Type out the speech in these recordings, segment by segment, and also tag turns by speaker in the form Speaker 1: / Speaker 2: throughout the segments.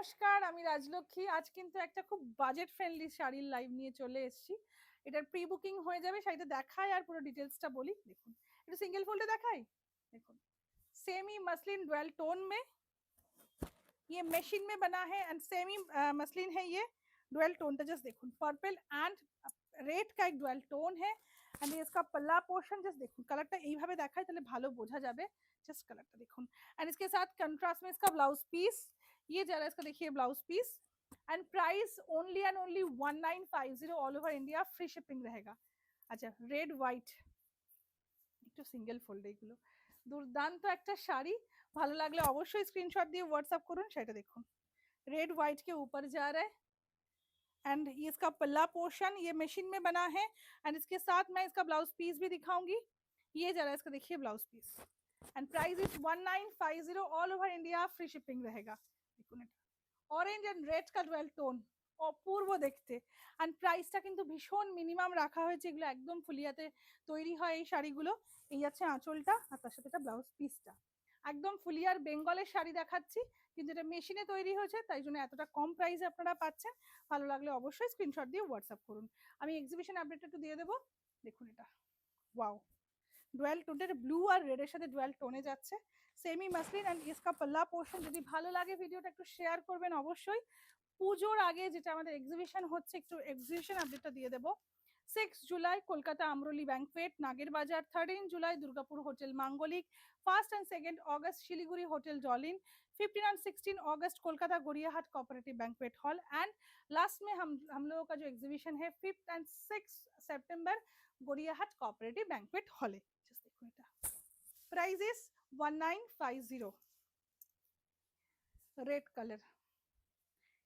Speaker 1: নমস্কার, আমি রাজলক্ষ্মী। আজ কিন্তু একটা খুব বাজেট ফ্রেন্ডলি শাড়ির লাইভ নিয়ে চলে এসেছি। এটার প্রি বুকিং হয়ে যাবে, শাড়িটা দেখায় আর পুরো ডিটেলসটা বলি। দেখুন, একটু সিঙ্গেল ফোল্ডে দেখাই। দেখুন, सेमी मसलिन डुअल टोन में, ये मशीन में बना है एंड सेमी मसलिन है। ये डुअल टोन টা জাস্ট দেখুন, পার্পল এন্ড রেড का एक डुअल टोन है एंड ये इसका पल्ला पोर्शन জাস্ট দেখুন, কালারটা এইভাবে দেখাই তাহলে ভালো বোঝা যাবে। জাস্ট কালারটা দেখুन एंड इसके साथ कंट्रास्ट में इसका ब्लाउज पीस, ये जरा इसका देखिए blouse piece and price only and only 1950 all over India, free shipping रहेगा। अच्छा, रेड व्हाइट, একটু সিঙ্গেল ফোল্ড, এগুলো দুর্দান্ত একটা শাড়ি। ভালো লাগলে অবশ্যই স্ক্রিনশট দিয়ে হোয়াটসঅ্যাপ করুন। সেটা দেখুন, रेड व्हाइट के ऊपर जा रहा है एंड ये इसका पल्ला पोर्शन ये मशीन में बना है एंड इसके साथ मैं इसका ब्लाउज पीस भी दिखाऊंगी। ये जरा इसका देखिए blouse piece and price is 1950 all over India, free shipping रहेगा। দেখুন, অরেঞ্জ এন্ড রেড का ডুয়াল টোন, অপূর্ব দেখতে। এন্ড প্রাইসটা কিন্তু ভীষণ মিনিমাম রাখা হয়েছে, এগুলো একদম ফুলিয়াতে তৈরি হয় এই শাড়িগুলো। এই আছে আঁচলটা আর তার সাথে একটা ব্লাউজ পিসটা। একদম ফুলিয়ার বেঙ্গলের শাড়ি দেখাচ্ছি, কিন্তু এটা মেশিনে তৈরি হয়েছে, তাই জন্য এতটা কম প্রাইসে আপনারা পাচ্ছেন। ভালো লাগলে অবশ্যই স্ক্রিনশট দিয়ে হোয়াটসঅ্যাপ করুন। আমি এক্সিবিশন আপডেটটা একটু দিয়ে দেবো। দেখুন এটা, ওয়াও, ডুয়াল টোনের ব্লু আর রেডের সাথে ডুয়াল টোনে যাচ্ছে, সেমি মাসলিন এন্ড इसका पल्ला पोर्शन। যদি ভালো লাগে ভিডিওটা একটু শেয়ার করবেন অবশ্যই। পুজোর আগে যেটা আমাদের এক্সিবিশন হচ্ছে, একটু এক্সিবিশন আপডেটটা দিয়ে দেবো। 6 জুলাই কলকাতা আমরলি ব্যাংকুয়েট নাগেরবাজার, 13 জুলাই Durgapur hotel Manglik, 1st and 2nd अगस्त শিলিগুড়ি হোটেল डॉलिन, 15 and 16 अगस्त Kolkata Gariahat cooperative banquet hall and last में हम लोगों का जो एग्जीबिशन है 5th and 6th सितंबर गोरियाहाट कोऑपरेटिव बैंक्वेट हॉल है। जस्ट देखो, এটা प्राइस इज 1950, रेड कलर,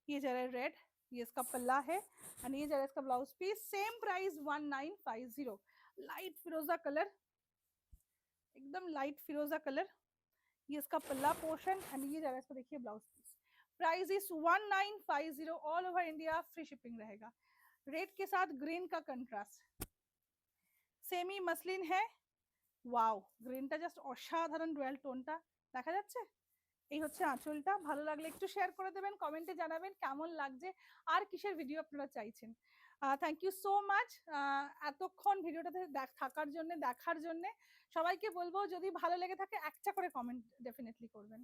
Speaker 1: ये जरा रेड, ये इसका पल्ला है एंड ये जरा इसका blouse piece, same price 1950। Light फिरोजा कलर, एकदम लाइट फिरोजा कलर, ये इसका पल्ला पोर्शन एंड ये जरा इसका देखिए blouse piece. Price is 1950 all over India, free shipping रहेगा। रेड के साथ ग्रीन का कंट्रास्ट, सेमी मसलिन है। ওয়াও, গ্রিনটা জাস্ট অসাধারণ, ডুয়াল টোনটা দেখা যাচ্ছে। এই হচ্ছে আঁচলটা। ভালো লাগলে একটু শেয়ার করে দেবেন, কমেন্টে জানাবেন কেমন লাগছে আর কিসের ভিডিও আপনারা চাইছেন। থ্যাংক ইউ সো মাচ এতক্ষণ ভিডিওটাতে থাকার জন্য, দেখার জন্য। সবাইকে বলবো যদি ভালো লেগে থাকে একটা করে কমেন্ট ডেফিনেটলি করবেন।